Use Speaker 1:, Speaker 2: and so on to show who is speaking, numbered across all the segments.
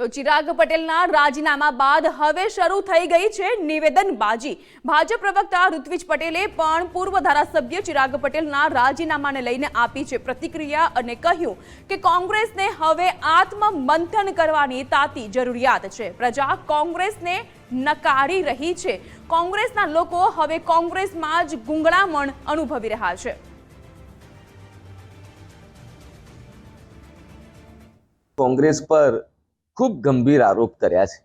Speaker 1: તો ચિરાગ પટેલના રાજીનામા બાદ હવે શરૂ થઈ ગઈ છે નિવેદનબાજી। ભાજપ પ્રવક્તા ઋત્વિજ પટેલે પણ પૂર્વ ધારાસભ્ય ચિરાગ પટેલના રાજીનામાને લઈને આપી છે પ્રતિક્રિયા અને કહ્યું કે કોંગ્રેસને હવે આત્મમંથન કરવાની તાતી જરૂરિયાત છે। પ્રજા કોંગ્રેસને નકારી રહી છે। કોંગ્રેસના લોકો હવે કોંગ્રેસમાં જ ગૂંગળામણ અનુભવી રહ્યા છે।
Speaker 2: કોંગ્રેસ પર खूब गंभीर आरोप कर्या छे।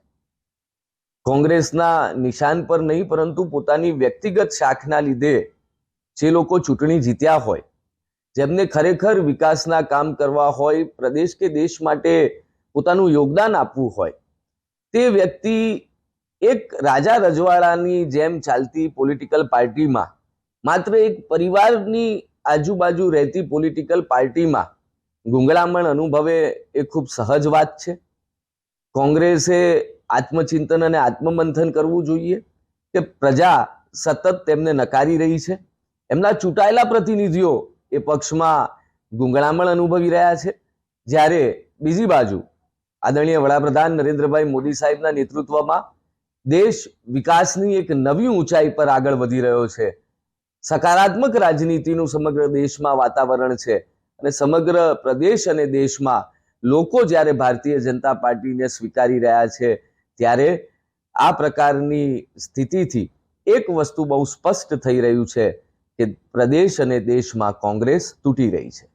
Speaker 2: कोंग्रेसना निशान पर नहीं परंतु पोतानी व्यक्तिगत शाखना लीधे जे लोको चूंटणी जीत्या होय, जेमने खरेखर विकासना काम करवा होय, प्रदेश के देश माटे पोतानुं योगदान आपवुं होय, ते व्यक्ति एक राजा रजवाड़ानी जेम चालती पोलिटिकल पार्टी में मात्र एक परिवारनी आजूबाजू रहती पोलिटिकल पार्टी में गूंगळामण अनुभवे ए खूब सहज बात छे। કોંગ્રેસે આત્મચિંતન અને આત્મમંથન કરવું જોઈએ કે પ્રજા સતત તેમને નકારી રહી છે। એમના ચૂંટાયેલા પ્રતિનિધિઓ એ પક્ષમાં ગૂંગળામણ અનુભવી રહ્યા છે, જ્યારે બીજી બાજુ આદરણીય વડાપ્રધાન નરેન્દ્રભાઈ મોદી સાહેબના નેતૃત્વમાં દેશ વિકાસની એક નવી ઊંચાઈ પર આગળ વધી રહ્યો છે। સકારાત્મક રાજનીતિનું સમગ્ર દેશમાં વાતાવરણ છે અને સમગ્ર પ્રદેશ અને દેશમાં લોકો જ્યારે ભારતીય જનતા પાર્ટીને સ્વીકારી રહ્યા છે, ત્યારે આ પ્રકારની સ્થિતિથી એક વસ્તુ બહુ સ્પષ્ટ થઈ રહ્યું છે કે પ્રદેશ અને દેશમાં કોંગ્રેસ તૂટી રહી છે।